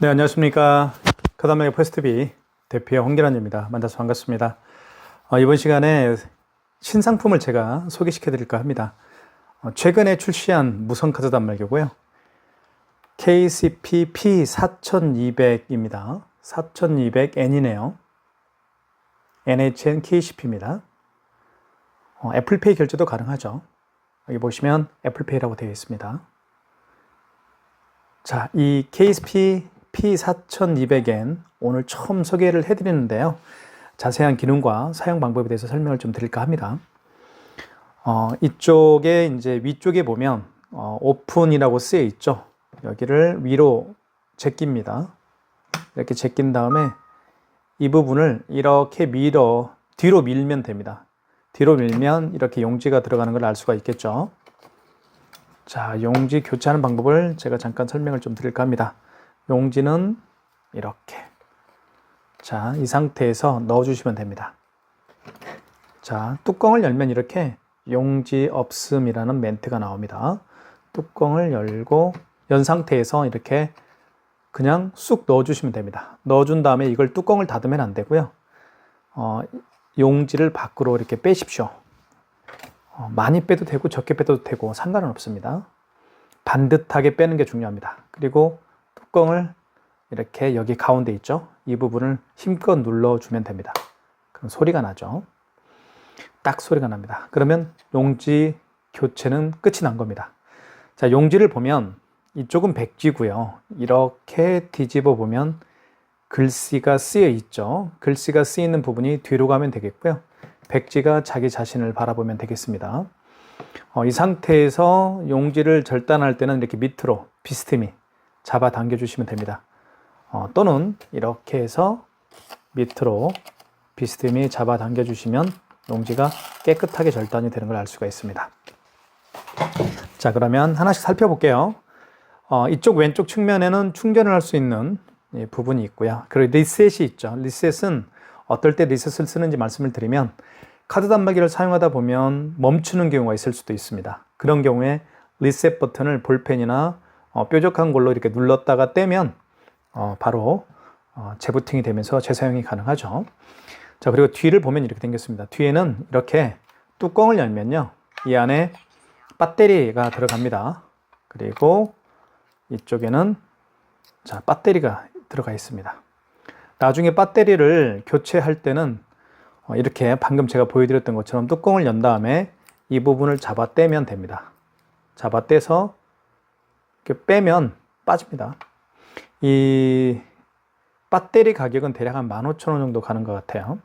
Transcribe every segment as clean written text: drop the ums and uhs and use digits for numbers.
네, 안녕하십니까. 카드한마켓 퍼스트비 대표의 홍길환입니다. 만나서 반갑습니다. 이번 시간에 신상품을 제가 소개시켜 드릴까 합니다. 최근에 출시한 무선카드 단말기고요. KCP P4200입니다. 4200N이네요. NHN KCP입니다. 애플페이 결제도 가능하죠. 여기 보시면 애플페이라고 되어 있습니다. 자, 이 KCP P4200N 오늘 처음 소개를 해드리는데요. 자세한 기능과 사용 방법에 대해서 설명을 좀 드릴까 합니다. 이쪽에 이제 위쪽에 보면 오픈이라고 쓰여 있죠. 여기를 위로 제낍니다. 이렇게 제낀 다음에 이 부분을 이렇게 뒤로 밀면 됩니다. 뒤로 밀면 이렇게 용지가 들어가는 걸 알 수가 있겠죠. 자, 용지 교체하는 방법을 제가 잠깐 설명을 좀 드릴까 합니다. 용지는 이렇게, 자, 이 상태에서 넣어주시면 됩니다. 자, 뚜껑을 열면 이렇게 용지 없음이라는 멘트가 나옵니다. 뚜껑을 열고 연 상태에서 이렇게 그냥 쑥 넣어주시면 됩니다. 넣어준 다음에 이걸 뚜껑을 닫으면 안 되고요. 용지를 밖으로 이렇게 빼십시오. 많이 빼도 되고 적게 빼도 되고 상관은 없습니다. 반듯하게 빼는 게 중요합니다. 그리고 뚜껑을 이렇게 여기 가운데 있죠? 이 부분을 힘껏 눌러주면 됩니다. 그럼 소리가 나죠? 딱 소리가 납니다. 그러면 용지 교체는 끝이 난 겁니다. 자, 용지를 보면 이쪽은 백지고요. 이렇게 뒤집어 보면 글씨가 쓰여 있죠? 글씨가 쓰이는 부분이 뒤로 가면 되겠고요. 백지가 자기 자신을 바라보면 되겠습니다. 이 상태에서 용지를 절단할 때는 이렇게 밑으로 비스듬히 잡아 당겨 주시면 됩니다. 또는 이렇게 해서 밑으로 비스듬히 잡아 당겨 주시면 용지가 깨끗하게 절단이 되는 걸 알 수가 있습니다. 자, 그러면 하나씩 살펴볼게요. 이쪽 왼쪽 측면에는 충전을 할 수 있는 부분이 있고요. 그리고 리셋이 있죠. 리셋은 어떨 때 리셋을 쓰는지 말씀을 드리면 카드 단말기를 사용하다 보면 멈추는 경우가 있을 수도 있습니다. 그런 경우에 리셋 버튼을 볼펜이나 뾰족한 걸로 이렇게 눌렀다가 떼면 바로 재부팅이 되면서 재사용이 가능하죠. 자, 그리고 뒤를 보면 이렇게 생겼습니다. 뒤에는 이렇게 뚜껑을 열면요, 이 안에 배터리가 들어갑니다. 그리고 이쪽에는 자, 배터리가 들어가 있습니다. 나중에 배터리를 교체할 때는 이렇게 방금 제가 보여드렸던 것처럼 뚜껑을 연 다음에 이 부분을 잡아 떼면 됩니다. 잡아 떼서 이렇게 빼면 빠집니다. 이 배터리 가격은 대략 한 15,000원 정도 가는 것 같아요.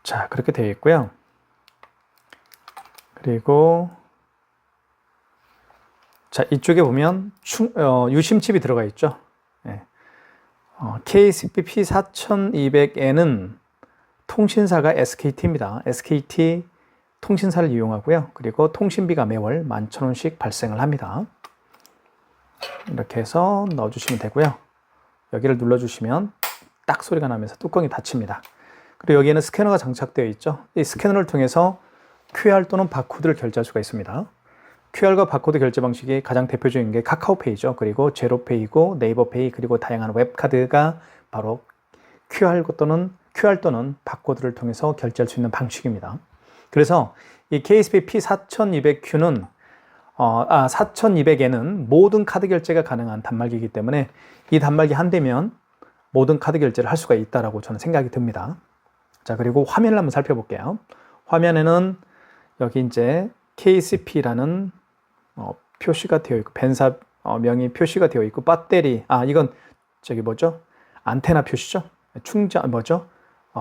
자, 그렇게 되어 있고요. 그리고 자, 이쪽에 보면 유심칩이 들어가 있죠. 네. KCP P4200N은 통신사가 SKT입니다. SKT 통신사를 이용하고요. 그리고 통신비가 매월 11,000원씩 발생을 합니다. 이렇게 해서 넣어주시면 되고요. 여기를 눌러주시면 딱 소리가 나면서 뚜껑이 닫힙니다. 그리고 여기에는 스캐너가 장착되어 있죠. 이 스캐너를 통해서 QR 또는 바코드를 결제할 수가 있습니다. QR과 바코드 결제 방식이 가장 대표적인 게 카카오페이죠. 그리고 제로페이고 네이버페이, 그리고 다양한 웹카드가 바로 QR 또는 바코드를 통해서 결제할 수 있는 방식입니다. 그래서 이 KCP P4200Q는 4200에는 모든 카드 결제가 가능한 단말기이기 때문에 이 단말기 한 대면 모든 카드 결제를 할 수가 있다라고 저는 생각이 듭니다. 자, 그리고 화면을 한번 살펴볼게요. 화면에는 여기 이제 KCP라는 표시가 되어 있고, 벤사 명이 표시가 되어 있고, 배터리, 이건 저기 뭐죠? 안테나 표시죠? 충전,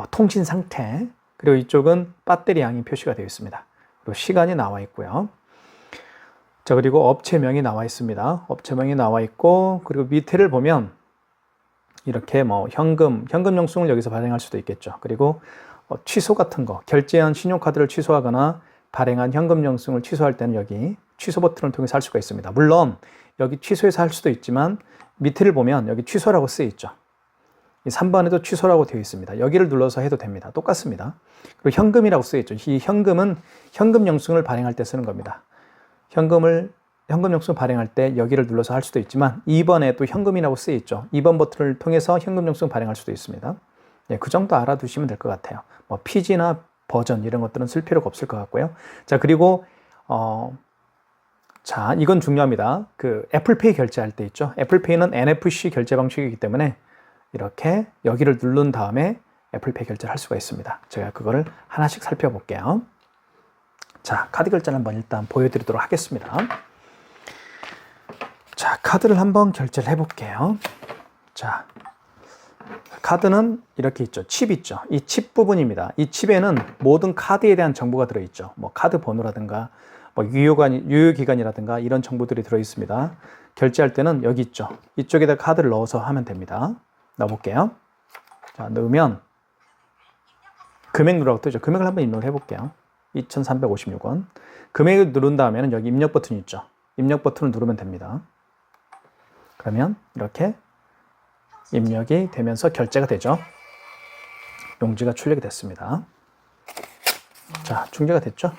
통신 상태. 그리고 이쪽은 배터리 양이 표시가 되어 있습니다. 그리고 시간이 나와 있고요. 자, 그리고 업체명이 나와 있습니다. 업체명이 나와 있고, 그리고 밑에를 보면 이렇게 현금 영수증을 여기서 발행할 수도 있겠죠. 그리고 취소 같은 거, 결제한 신용카드를 취소하거나 발행한 현금 영수증을 취소할 때는 여기 취소 버튼을 통해서 할 수가 있습니다. 물론 여기 취소해서 할 수도 있지만 밑을 보면 여기 취소라고 쓰여 있죠. 이 3번에도 취소라고 되어 있습니다. 여기를 눌러서 해도 됩니다. 똑같습니다. 그리고 현금이라고 쓰여 있죠. 이 현금은 현금 영수증을 발행할 때 쓰는 겁니다. 현금을 현금 영수증 발행할 때 여기를 눌러서 할 수도 있지만 2번에 또 현금이라고 쓰여 있죠. 2번 버튼을 통해서 현금 영수증 발행할 수도 있습니다. 예, 그 정도 알아두시면 될 것 같아요. 뭐 PG나 버전 이런 것들은 쓸 필요가 없을 것 같고요. 자, 그리고 자, 이건 중요합니다. 그 애플페이 결제할 때 있죠. 애플페이는 NFC 결제 방식이기 때문에 이렇게 여기를 누른 다음에 애플페이 결제를 할 수가 있습니다. 제가 그거를 하나씩 살펴볼게요. 자, 카드 결제를 한번 일단 보여드리도록 하겠습니다. 자, 카드를 한번 결제를 해볼게요. 자, 카드는 이렇게 있죠. 칩 있죠. 이 칩 부분입니다. 이 칩에는 모든 카드에 대한 정보가 들어있죠. 뭐 카드 번호라든가 뭐 유효기간이라든가 이런 정보들이 들어있습니다. 결제할 때는 여기 있죠. 이쪽에다 카드를 넣어서 하면 됩니다. 넣어볼게요. 자, 넣으면 금액 누르라고 뜨죠. 금액을 한번 입력을 해볼게요. 2,356원. 금액을 누른 다음에는 여기 입력 버튼이 있죠. 입력 버튼을 누르면 됩니다. 그러면 이렇게 입력이 되면서 결제가 되죠. 용지가 출력이 됐습니다. 자, 중재가 됐죠.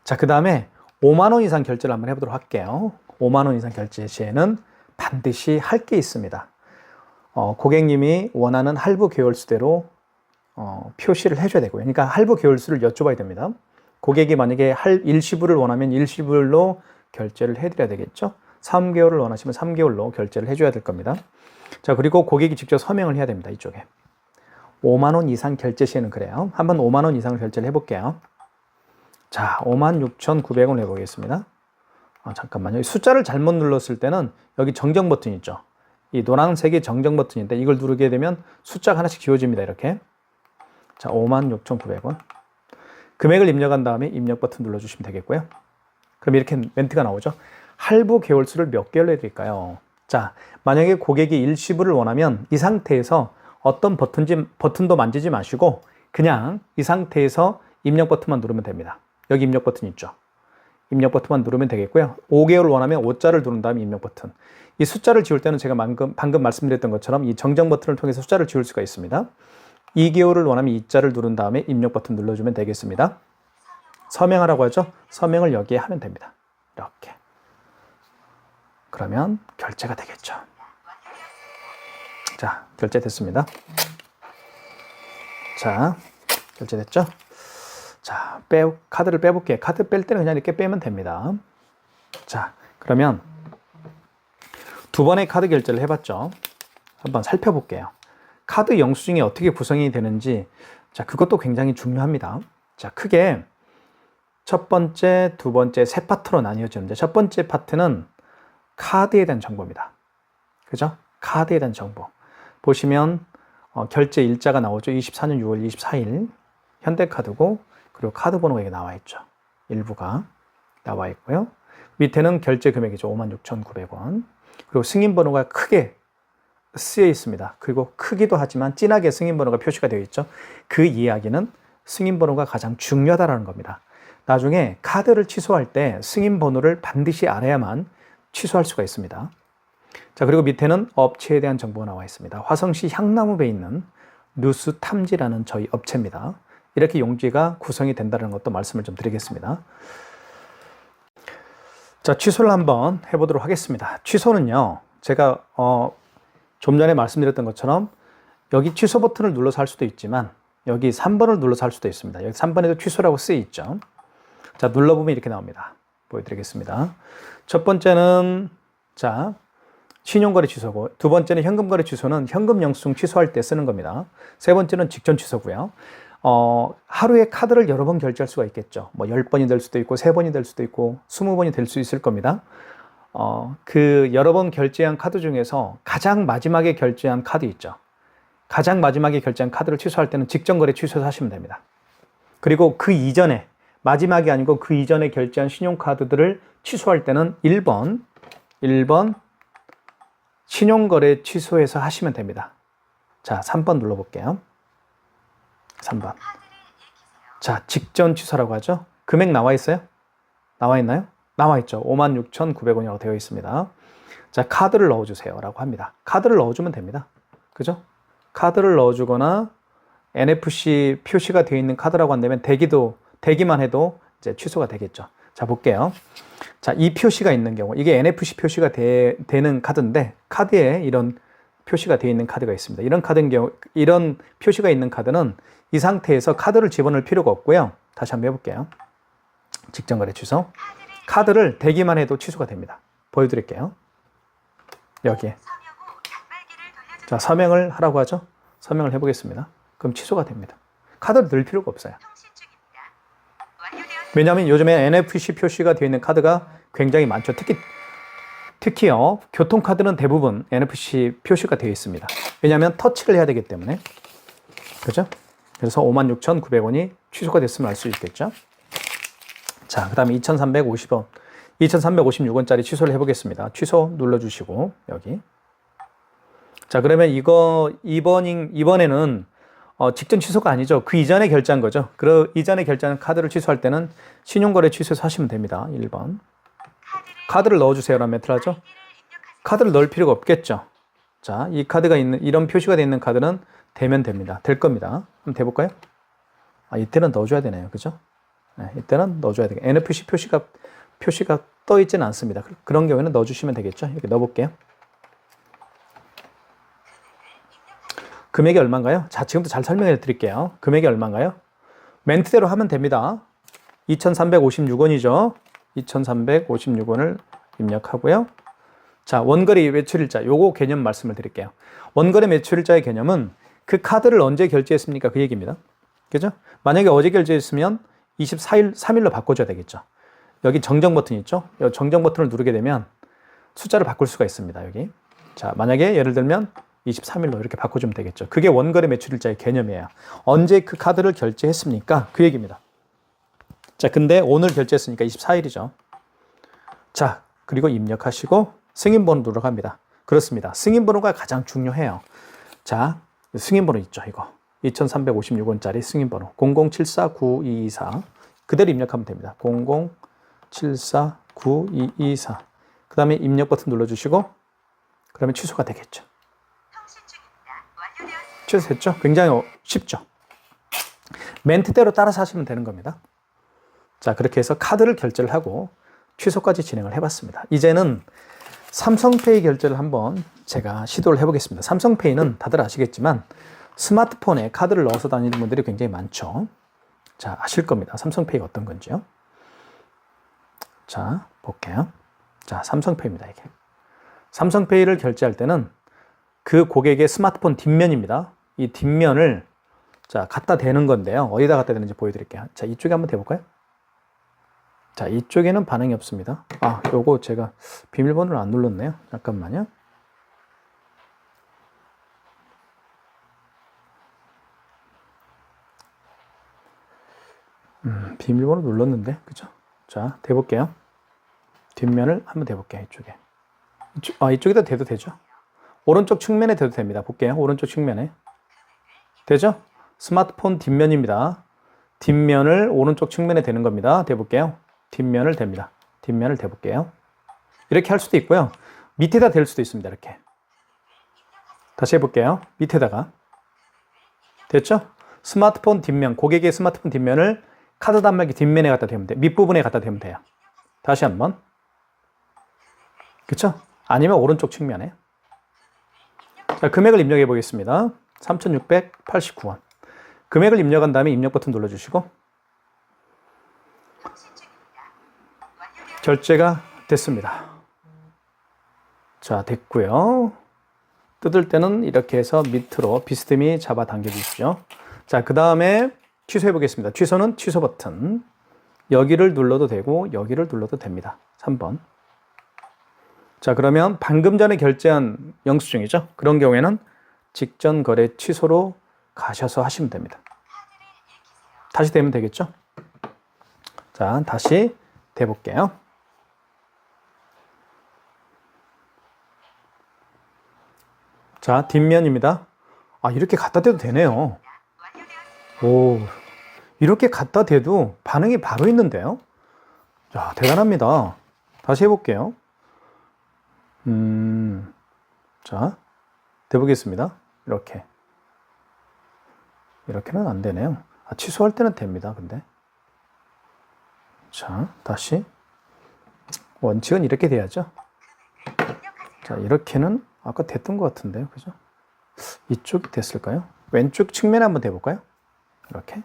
자, 그 다음에 5만 원 이상 결제를 한번 해보도록 할게요. 5만 원 이상 결제 시에는 반드시 할 게 있습니다. 고객님이 원하는 할부 계열수대로 표시를 해줘야 되고요. 그러니까 할부 계열수를 여쭤봐야 됩니다. 고객이 만약에 일시불을 원하면 일시불로 결제를 해드려야 되겠죠. 3개월을 원하시면 3개월로 결제를 해줘야 될 겁니다. 자, 그리고 고객이 직접 서명을 해야 됩니다. 이쪽에 5만 원 이상 결제 시에는 그래요. 한번 5만 원 이상을 결제를 해볼게요. 자, 56,900원 해보겠습니다. 잠깐만요. 숫자를 잘못 눌렀을 때는 여기 정정 버튼 있죠. 이 노란색이 정정 버튼인데 이걸 누르게 되면 숫자가 하나씩 지워집니다. 이렇게. 자, 56,900원. 금액을 입력한 다음에 입력 버튼 눌러주시면 되겠고요. 그럼 이렇게 멘트가 나오죠. 할부 계열수를 몇 개월로 해드릴까요? 자, 만약에 고객이 일시불을 원하면 이 상태에서 어떤 버튼도 만지지 마시고 그냥 이 상태에서 입력 버튼만 누르면 됩니다. 여기 입력 버튼 있죠. 입력 버튼만 누르면 되겠고요. 5개월 원하면 5자를 누른 다음에 입력 버튼. 이 숫자를 지울 때는 제가 방금 말씀드렸던 것처럼 이 정정 버튼을 통해서 숫자를 지울 수가 있습니다. 2개월을 원하면 2자를 누른 다음에 입력 버튼 눌러주면 되겠습니다. 서명하라고 하죠. 서명을 여기에 하면 됩니다. 이렇게. 그러면 결제가 되겠죠. 자, 결제됐습니다. 자, 결제됐죠? 자, 카드를 빼볼게요. 카드 뺄 때는 그냥 이렇게 빼면 됩니다. 자, 그러면 두 번의 카드 결제를 해봤죠. 한번 살펴볼게요. 카드 영수증이 어떻게 구성이 되는지, 자, 그것도 굉장히 중요합니다. 자, 크게 첫 번째, 두 번째, 세 파트로 나뉘어지는데 첫 번째 파트는 카드에 대한 정보입니다. 그죠? 카드에 대한 정보. 보시면 결제 일자가 나오죠. 24년 6월 24일 현대카드고 그리고 카드 번호가 여기 나와 있죠. 일부가 나와 있고요. 밑에는 결제 금액이죠. 56,900원. 그리고 승인 번호가 크게 쓰여 있습니다. 그리고 크기도 하지만 진하게 승인 번호가 표시가 되어 있죠. 그 이야기는 승인 번호가 가장 중요하다는 겁니다. 나중에 카드를 취소할 때 승인 번호를 반드시 알아야만 취소할 수가 있습니다. 자, 그리고 밑에는 업체에 대한 정보가 나와 있습니다. 화성시 향나무배에 있는 뉴스탐지라는 저희 업체입니다. 이렇게 용지가 구성이 된다는 것도 말씀을 좀 드리겠습니다. 자, 취소를 한번 해보도록 하겠습니다. 취소는요, 제가 좀 전에 말씀드렸던 것처럼 여기 취소 버튼을 눌러서 할 수도 있지만 여기 3번을 눌러서 할 수도 있습니다. 여기 3번에도 취소라고 쓰여 있죠. 자, 눌러보면 이렇게 나옵니다. 보여드리겠습니다. 첫 번째는 자, 신용거래 취소고, 두 번째는 현금거래 취소는 현금 영수증 취소할 때 쓰는 겁니다. 세 번째는 직전 취소고요. 하루에 카드를 여러 번 결제할 수가 있겠죠. 뭐 10번이 될 수도 있고 3번이 될 수도 있고 20번이 될 수 있을 겁니다. 그 여러 번 결제한 카드 중에서 가장 마지막에 결제한 카드 있죠. 가장 마지막에 결제한 카드를 취소할 때는 직전거래 취소해서 하시면 됩니다. 그리고 그 이전에, 마지막이 아니고 그 이전에 결제한 신용카드들을 취소할 때는 1번 신용거래 취소해서 하시면 됩니다. 자, 3번 눌러볼게요. 3번. 자, 직전 취소라고 하죠. 금액 나와 있어요? 나와 있나요? 나와 있죠. 56,900원이라고 되어 있습니다. 자, 카드를 넣어주세요 라고 합니다. 카드를 넣어주면 됩니다. 그죠? 카드를 넣어주거나 NFC 표시가 되어 있는 카드라고 한다면 대기만 해도 이제 취소가 되겠죠. 자, 볼게요. 자, 이 표시가 있는 경우, 이게 NFC 표시가 되는 카드인데, 카드에 이런 표시가 되어 있는 카드가 있습니다. 이런 카드인 경우, 이런 표시가 있는 카드는 이 상태에서 카드를 집어넣을 필요가 없고요. 다시 한번 해볼게요. 직전거래 취소. 카드를 대기만 해도 취소가 됩니다. 보여드릴게요. 여기에. 자, 서명을 하라고 하죠. 서명을 해보겠습니다. 그럼 취소가 됩니다. 카드를 넣을 필요가 없어요. 왜냐하면 요즘에 NFC 표시가 되어 있는 카드가 굉장히 많죠. 특히요, 교통카드는 대부분 NFC 표시가 되어 있습니다. 왜냐하면 터치를 해야 되기 때문에. 그죠? 그래서 56,900원이 취소가 됐으면 알 수 있겠죠. 자, 그 다음에 2,350원, 2,356원짜리 취소를 해보겠습니다. 취소 눌러주시고, 여기. 자, 그러면 이번에는 직전 취소가 아니죠. 그 이전에 결제한 거죠. 그 이전에 결제한 카드를 취소할 때는 신용거래 취소해서 하시면 됩니다. 1번. 카드를 넣어주세요라는 멘트를 하죠. 카드를 넣을 필요가 없겠죠. 자, 이 카드가 있는, 이런 표시가 되어 있는 카드는 되면 됩니다. 될 겁니다. 한번 대볼까요? 아, 이때는 넣어줘야 되네요. 그죠? 네, 이때는 넣어줘야 되겠 NFC 표시가 떠 있지는 않습니다. 그런 경우에는 넣어주시면 되겠죠. 이렇게 넣어볼게요. 금액이 얼마인가요? 자, 지금부터 잘 설명해 드릴게요. 금액이 얼마인가요? 멘트대로 하면 됩니다. 2,356원이죠. 2,356원을 입력하고요. 자, 원거래 매출일자, 요거 개념 말씀을 드릴게요. 원거래 매출일자의 개념은 그 카드를 언제 결제했습니까? 그 얘기입니다. 그죠? 만약에 어제 결제했으면 24일, 3일로 바꿔줘야 되겠죠. 여기 정정 버튼 있죠? 이 정정 버튼을 누르게 되면 숫자를 바꿀 수가 있습니다. 여기. 자, 만약에 예를 들면 23일로 이렇게 바꿔주면 되겠죠. 그게 원거래 매출일자의 개념이에요. 언제 그 카드를 결제했습니까? 그 얘기입니다. 자, 근데 오늘 결제했으니까 24일이죠. 자, 그리고 입력하시고 승인번호 누르갑니다. 그렇습니다. 승인번호가 가장 중요해요. 자, 승인번호 있죠, 이거. 2,356원짜리 승인번호 00749224 그대로 입력하면 됩니다. 00749224 그 다음에 입력 버튼 눌러주시고 그러면 취소가 되겠죠. 취소했죠? 굉장히 쉽죠? 멘트대로 따라서 하시면 되는 겁니다. 자, 그렇게 해서 카드를 결제를 하고 취소까지 진행을 해봤습니다. 이제는 삼성페이 결제를 한번 제가 시도를 해보겠습니다. 삼성페이는 다들 아시겠지만 스마트폰에 카드를 넣어서 다니는 분들이 굉장히 많죠. 자, 아실 겁니다. 삼성페이가 어떤 건지요. 자, 볼게요. 자, 삼성페이입니다, 이게. 삼성페이를 결제할 때는 그 고객의 스마트폰 뒷면입니다. 이 뒷면을 자, 갖다 대는 건데요. 어디다 갖다 대는지 보여드릴게요. 자, 이쪽에 한번 대볼까요? 자, 이쪽에는 반응이 없습니다. 아, 요거 제가 비밀번호를 안 눌렀네요. 잠깐만요. 비밀번호 눌렀는데, 그죠? 자, 대볼게요. 뒷면을 한번 대볼게요, 이쪽에. 이쪽에다 대도 되죠? 오른쪽 측면에 대도 됩니다. 볼게요. 오른쪽 측면에. 되죠? 스마트폰 뒷면입니다. 뒷면을 오른쪽 측면에 대는 겁니다. 대볼게요. 뒷면을 댑니다. 뒷면을 대볼게요. 이렇게 할 수도 있고요. 밑에다 댈 수도 있습니다. 이렇게. 다시 해볼게요. 밑에다가. 됐죠? 스마트폰 뒷면, 고객의 스마트폰 뒷면을 카드 단말기 뒷면에 갖다 대면 돼요. 밑부분에 갖다 대면 돼요. 다시 한번. 그쵸? 아니면 오른쪽 측면에. 자, 금액을 입력해 보겠습니다. 3,689원. 금액을 입력한 다음에 입력 버튼 눌러주시고 결제가 됐습니다. 자, 됐고요. 뜯을 때는 이렇게 해서 밑으로 비스듬히 잡아 당겨 주십시오. 자, 그 다음에 취소해 보겠습니다. 취소는 취소 버튼. 여기를 눌러도 되고 여기를 눌러도 됩니다. 3번. 자, 그러면 방금 전에 결제한 영수증이죠. 그런 경우에는 직전 거래 취소로 가셔서 하시면 됩니다. 다시 대면 되겠죠? 자, 다시 대볼게요. 자, 뒷면입니다. 아, 이렇게 갖다 대도 되네요. 오, 이렇게 갖다 대도 반응이 바로 있는데요. 자, 대단합니다. 다시 해볼게요. 자, 대보겠습니다. 이렇게. 이렇게는 안 되네요. 아, 취소할 때는 됩니다, 근데. 자, 다시. 원칙은 이렇게 돼야죠. 자, 이렇게는 아까 됐던 것 같은데요. 그죠? 이쪽이 됐을까요? 왼쪽 측면에 한번 대볼까요? 이렇게.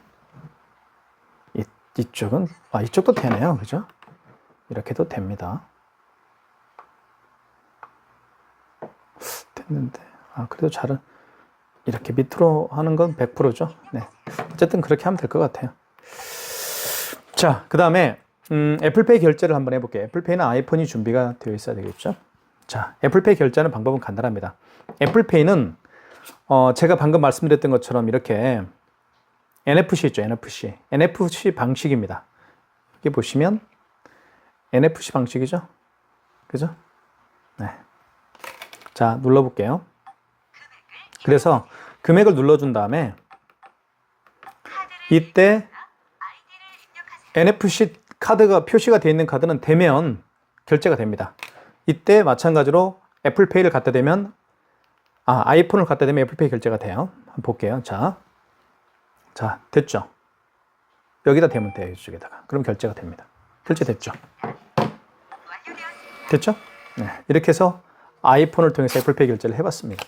이쪽은, 이쪽도 되네요. 그죠? 이렇게도 됩니다. 됐는데, 그래도 잘은, 이렇게 밑으로 하는 건 100%죠. 네. 어쨌든 그렇게 하면 될 것 같아요. 자, 그 다음에, 애플페이 결제를 한번 해볼게요. 애플페이는 아이폰이 준비가 되어 있어야 되겠죠. 자, 애플페이 결제하는 방법은 간단합니다. 애플페이는, 제가 방금 말씀드렸던 것처럼 이렇게 NFC 있죠, NFC. NFC 방식입니다. 여기 보시면, NFC 방식이죠. 그죠? 네. 자, 눌러볼게요. 그래서 금액을 눌러준 다음에 이때 NFC 카드가 표시가 되어 있는 카드는 되면 결제가 됩니다. 이때 마찬가지로 애플페이를 갖다 대면 아이폰을 갖다 대면 애플페이 결제가 돼요. 한번 볼게요. 자, 됐죠? 여기다 대면 돼요. 이쪽에다가. 그럼 결제가 됩니다. 결제됐죠? 됐죠? 네. 이렇게 해서 아이폰을 통해서 애플페이 결제를 해봤습니다.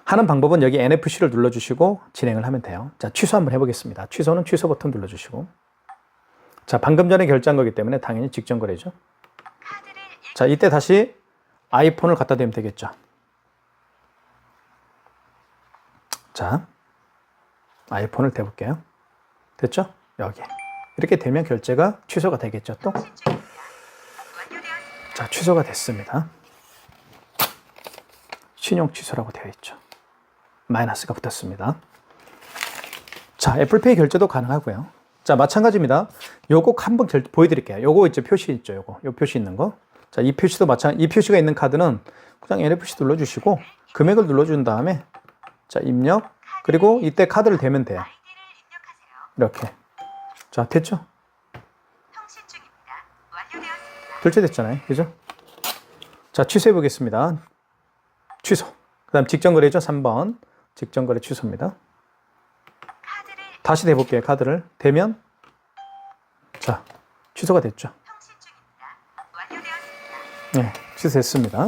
하는 방법은 여기 NFC를 눌러주시고 진행을 하면 돼요. 자, 취소 한번 해보겠습니다. 취소는 취소 버튼 눌러주시고. 자, 방금 전에 결제한 거기 때문에 당연히 직전 거래죠. 자, 이때 다시 아이폰을 갖다 대면 되겠죠. 자, 아이폰을 대볼게요. 됐죠? 여기. 이렇게 되면 결제가 취소가 되겠죠, 또? 자, 취소가 됐습니다. 신용 취소라고 되어 있죠. 마이너스가 붙었습니다. 자, 애플페이 결제도 가능하고요. 자, 마찬가지입니다. 요거 한번 보여드릴게요. 요거 이제 표시 있죠, 요거. 요 표시 있는 거. 자, 이 표시도 이 표시가 있는 카드는 그냥 NFC 눌러주시고, 금액을 눌러준 다음에, 자, 입력. 그리고 이때 카드를 대면 돼요. 이렇게. 자, 됐죠? 결제됐잖아요. 그죠? 자, 취소해 보겠습니다. 취소. 그 다음 직전거래죠. 3번. 직전거래 취소입니다. 다시 대볼게요. 카드를. 대면. 자, 취소가 됐죠. 네, 취소됐습니다.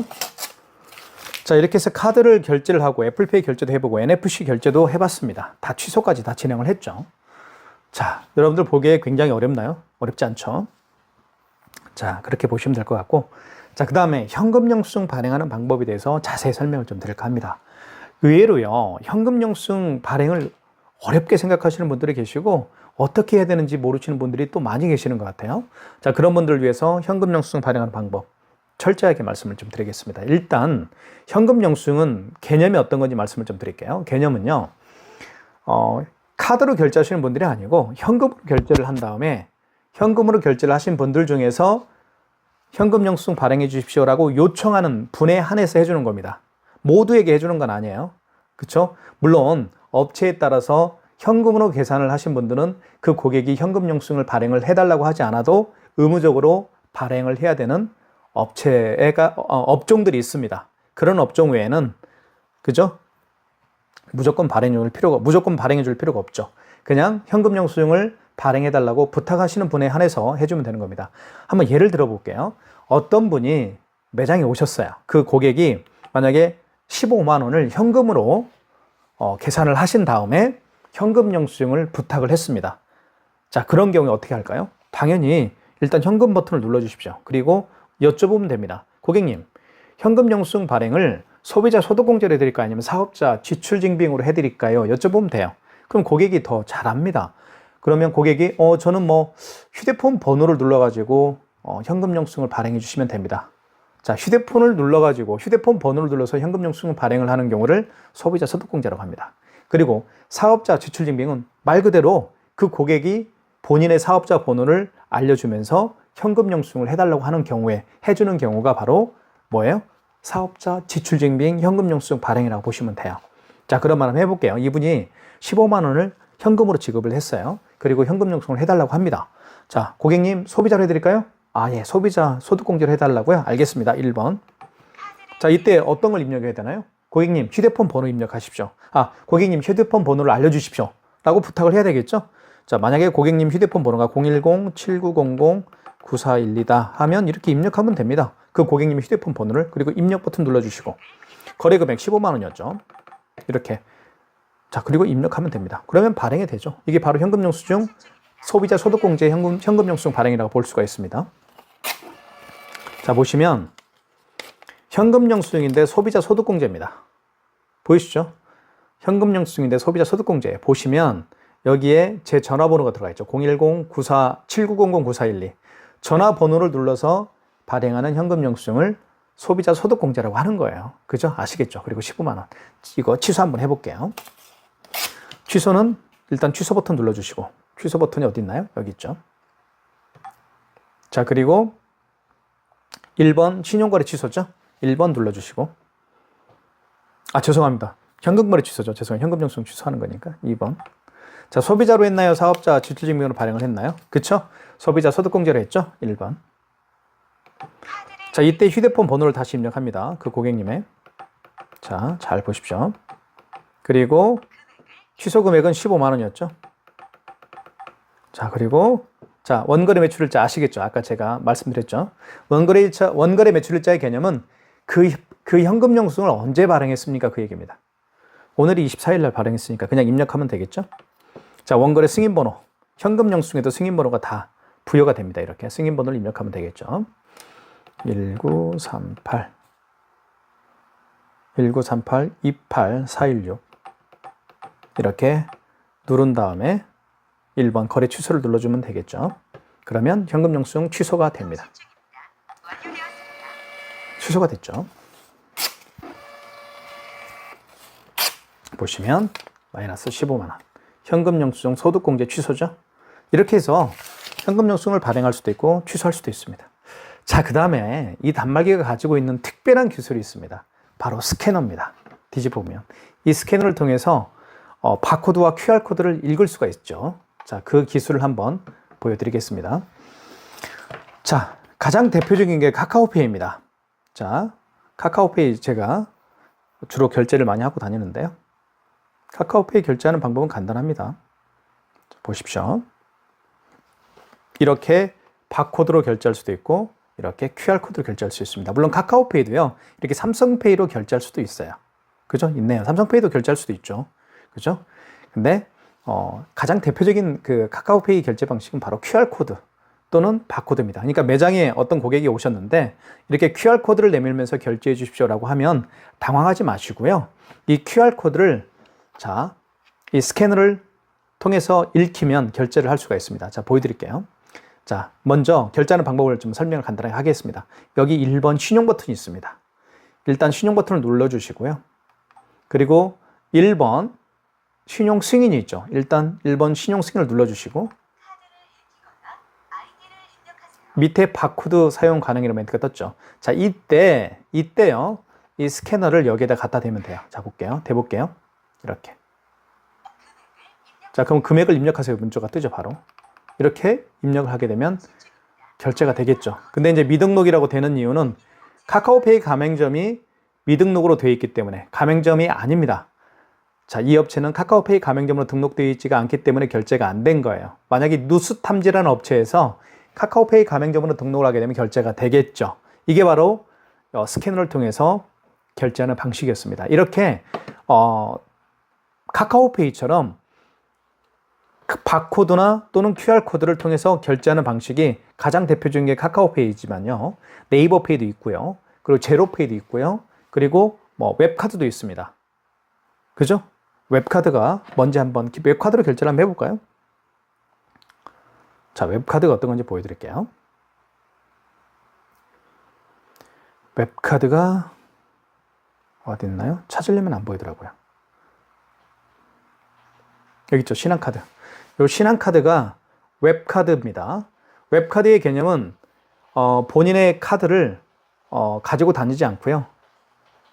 자, 이렇게 해서 카드를 결제를 하고 애플페이 결제도 해보고 NFC 결제도 해봤습니다. 다 취소까지 다 진행을 했죠. 자, 여러분들 보기에 굉장히 어렵나요? 어렵지 않죠? 자, 그렇게 보시면 될 것 같고, 자, 그 다음에 현금 영수증 발행하는 방법에 대해서 자세히 설명을 좀 드릴까 합니다. 의외로요, 현금 영수증 발행을 어렵게 생각하시는 분들이 계시고, 어떻게 해야 되는지 모르시는 분들이 또 많이 계시는 것 같아요. 자, 그런 분들을 위해서 현금 영수증 발행하는 방법, 철저하게 말씀을 좀 드리겠습니다. 일단, 현금 영수증은 개념이 어떤 건지 말씀을 좀 드릴게요. 개념은요, 카드로 결제하시는 분들이 아니고, 현금으로 결제를 한 다음에, 현금으로 결제를 하신 분들 중에서 현금 영수증 발행해 주십시오라고 요청하는 분에 한해서 해주는 겁니다. 모두에게 해주는 건 아니에요. 그렇죠? 물론 업체에 따라서 현금으로 계산을 하신 분들은 그 고객이 현금 영수증을 발행을 해달라고 하지 않아도 의무적으로 발행을 해야 되는 업종들이 있습니다. 그런 업종 외에는 그죠? 무조건 발행해 줄 필요가 없죠. 그냥 현금 영수증을 발행해달라고 부탁하시는 분에 한해서 해주면 되는 겁니다. 한번 예를 들어 볼게요. 어떤 분이 매장에 오셨어요. 그 고객이 만약에 15만 원을 현금으로 계산을 하신 다음에 현금 영수증을 부탁을 했습니다. 자, 그런 경우에 어떻게 할까요? 당연히 일단 현금 버튼을 눌러주십시오. 그리고 여쭤보면 됩니다. 고객님, 현금 영수증 발행을 소비자 소득공제로 해드릴까요? 아니면 사업자 지출증빙으로 해드릴까요? 여쭤보면 돼요. 그럼 고객이 더 잘 압니다. 그러면 고객이 저는 휴대폰 번호를 눌러가지고 현금 영수증을 발행해 주시면 됩니다. 자, 휴대폰 번호를 눌러서 현금 영수증을 발행을 하는 경우를 소비자 소득공제라고 합니다. 그리고 사업자 지출증빙은 말 그대로 그 고객이 본인의 사업자 번호를 알려주면서 현금 영수증을 해달라고 하는 경우에 해주는 경우가 바로 뭐예요? 사업자 지출증빙 현금 영수증 발행이라고 보시면 돼요. 자, 그런 말 한번 해볼게요. 이분이 15만 원을 현금으로 지급을 했어요. 그리고 현금 영수증을 해달라고 합니다. 자, 고객님 소비자로 해드릴까요? 예, 소비자 소득공제로 해달라고요? 알겠습니다. 1번. 자, 이때 어떤 걸 입력해야 되나요? 고객님 휴대폰 번호 입력하십시오. 고객님 휴대폰 번호를 알려주십시오. 라고 부탁을 해야 되겠죠? 자, 만약에 고객님 휴대폰 번호가 010-7900-9412다 하면 이렇게 입력하면 됩니다. 그 고객님 휴대폰 번호를. 그리고 입력 버튼 눌러주시고 거래 금액 15만 원이었죠. 이렇게. 자, 그리고 입력하면 됩니다. 그러면 발행이 되죠. 이게 바로 현금영수증 소비자 소득공제 현금영수증 발행이라고 볼 수가 있습니다. 자, 보시면 현금영수증인데 소비자 소득공제입니다. 보이시죠? 현금영수증인데 소비자 소득공제. 보시면 여기에 제 전화번호가 들어가 있죠. 010-7900-9412. 전화번호를 눌러서 발행하는 현금영수증을 소비자 소득공제라고 하는 거예요. 그죠? 아시겠죠? 그리고 15만 원. 이거 취소 한번 해볼게요. 취소는 일단 취소 버튼 눌러주시고, 취소 버튼이 어디 있나요? 여기 있죠. 자, 그리고 1번 신용거래 취소죠? 1번 눌러주시고, 죄송합니다. 현금거래 취소죠. 죄송해요. 현금영수증 취소하는 거니까 2번. 자, 소비자로 했나요? 사업자 지출증명으로 발행을 했나요? 그쵸? 소비자 소득공제로 했죠? 1번. 자, 이때 휴대폰 번호를 다시 입력합니다. 그 고객님의. 자, 잘 보십시오. 그리고 취소 금액은 15만 원이었죠. 자, 그리고 자, 원거래 매출일자 아시겠죠? 아까 제가 말씀드렸죠. 원거래 매출일자의 개념은 그 현금영수증을 언제 발행했습니까? 그 얘기입니다. 오늘이 24일 날 발행했으니까 그냥 입력하면 되겠죠? 자, 원거래 승인번호. 현금영수증에도 승인번호가 다 부여가 됩니다. 이렇게 승인번호를 입력하면 되겠죠. 1938 28416 이렇게 누른 다음에 1번 거래 취소를 눌러주면 되겠죠. 그러면 현금영수증 취소가 됩니다. 취소가 됐죠. 보시면 마이너스 15만 원. 현금영수증 소득공제 취소죠. 이렇게 해서 현금영수증을 발행할 수도 있고 취소할 수도 있습니다. 자, 그 다음에 이 단말기가 가지고 있는 특별한 기술이 있습니다. 바로 스캐너입니다. 뒤집어보면 이 스캐너를 통해서 바코드와 QR코드를 읽을 수가 있죠. 자, 그 기술을 한번 보여드리겠습니다. 자, 가장 대표적인 게 카카오페이입니다. 자, 카카오페이 제가 주로 결제를 많이 하고 다니는데요. 카카오페이 결제하는 방법은 간단합니다. 보십시오. 이렇게 바코드로 결제할 수도 있고 이렇게 QR코드로 결제할 수 있습니다. 물론 카카오페이도요. 이렇게 삼성페이로 결제할 수도 있어요. 그죠? 있네요. 삼성페이도 결제할 수도 있죠. 그죠? 근데 가장 대표적인 그 카카오페이 결제 방식은 바로 QR코드 또는 바코드입니다. 그러니까 매장에 어떤 고객이 오셨는데 이렇게 QR코드를 내밀면서 결제해 주십시오라고 하면 당황하지 마시고요. 이 QR코드를 자, 이 스캐너를 통해서 읽히면 결제를 할 수가 있습니다. 자, 보여드릴게요. 자, 먼저 결제하는 방법을 좀 설명을 간단하게 하겠습니다. 여기 1번 신용 버튼이 있습니다. 일단 신용 버튼을 눌러주시고요. 그리고 1번 신용 승인이 있죠. 일단 1번 신용 승인을 눌러주시고 밑에 바코드 사용 가능이라는 멘트가 떴죠. 자, 이때요. 이 스캐너를 여기에다 갖다 대면 돼요. 자, 볼게요. 대볼게요. 이렇게. 자, 그럼 금액을 입력하세요. 문자가 뜨죠, 바로. 이렇게 입력을 하게 되면 결제가 되겠죠. 근데 이제 미등록이라고 되는 이유는 카카오페이 가맹점이 미등록으로 되어 있기 때문에 가맹점이 아닙니다. 자, 이 업체는 카카오페이 가맹점으로 등록되어 있지가 않기 때문에 결제가 안 된 거예요. 만약에 누수탐지라는 업체에서 카카오페이 가맹점으로 등록을 하게 되면 결제가 되겠죠. 이게 바로 스캐너를 통해서 결제하는 방식이었습니다. 이렇게 카카오페이처럼 바코드나 또는 QR코드를 통해서 결제하는 방식이 가장 대표적인 게 카카오페이지만요. 네이버페이도 있고요. 그리고 제로페이도 있고요. 그리고 웹카드도 있습니다. 그죠? 웹카드가 뭔지 한번 웹카드로 결제를 한번 해볼까요? 자, 웹카드가 어떤 건지 보여드릴게요. 웹카드가 어디 있나요? 찾으려면 안 보이더라고요. 여기 있죠. 신한카드. 이 신한카드가 웹카드입니다. 웹카드의 개념은 본인의 카드를 가지고 다니지 않고요.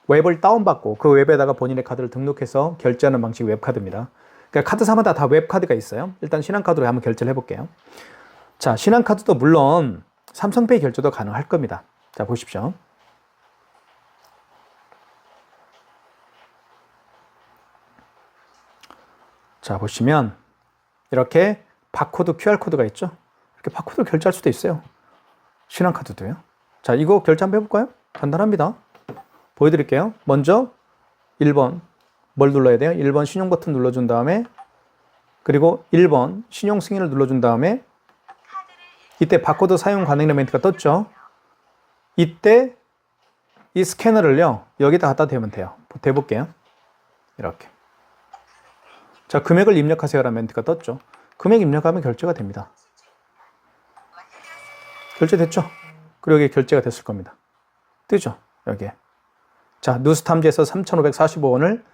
웹을 다운받고 그 웹에다가 본인의 카드를 등록해서 결제하는 방식이 웹카드입니다. 그러니까 카드사마다 다 웹카드가 있어요. 일단 신한카드로 한번 결제를 해볼게요. 자, 신한카드도 물론 삼성페이 결제도 가능할 겁니다. 자, 보십시오. 자, 보시면 이렇게 바코드, QR코드가 있죠. 이렇게 바코드로 결제할 수도 있어요. 신한카드도요. 자, 이거 결제 한번 해볼까요? 간단합니다. 보여드릴게요. 먼저 1번 뭘 눌러야 돼요? 1번 신용 버튼 눌러준 다음에 그리고 1번 신용 승인을 눌러준 다음에 이때 바코드 사용 가능이라는 멘트가 떴죠. 이때 이 스캐너를요 여기다 갖다 대면 돼요. 대볼게요. 이렇게. 자, 금액을 입력하세요라는 멘트가 떴죠. 금액 입력하면 결제가 됩니다. 결제됐죠? 그리고 여기 결제가 됐을 겁니다. 뜨죠? 여기에. 자, 누스탐지에서 3,545원을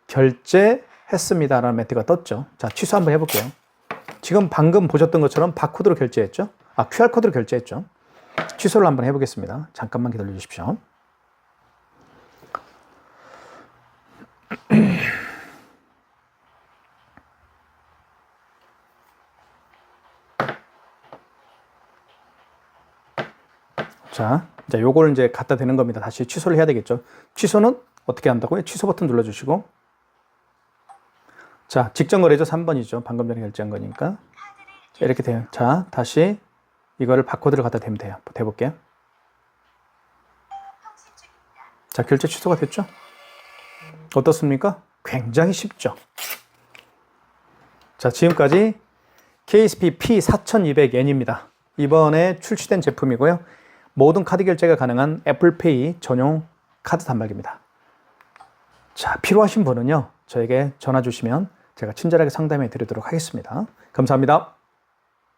결제했습니다라는 멘트가 떴죠. 자, 취소 한번 해볼게요. 지금 방금 보셨던 것처럼 바코드로 결제했죠? QR코드로 결제했죠? 취소를 한번 해보겠습니다. 잠깐만 기다려 주십시오. 자, 이제 요걸 이제 갖다 대는 겁니다. 다시 취소를 해야 되겠죠. 취소는 어떻게 한다고요? 취소 버튼 눌러주시고. 자, 직전 거래죠. 3번이죠. 방금 전에 결제한 거니까. 자, 이렇게 돼요. 자, 다시 이거를 바코드를 갖다 대면 돼요. 대볼게요. 자, 결제 취소가 됐죠? 어떻습니까? 굉장히 쉽죠? 자, 지금까지 KSP P4200N입니다. 이번에 출시된 제품이고요. 모든 카드 결제가 가능한 애플페이 전용 카드 단말기입니다. 자, 필요하신 분은요, 저에게 전화 주시면 제가 친절하게 상담해 드리도록 하겠습니다. 감사합니다.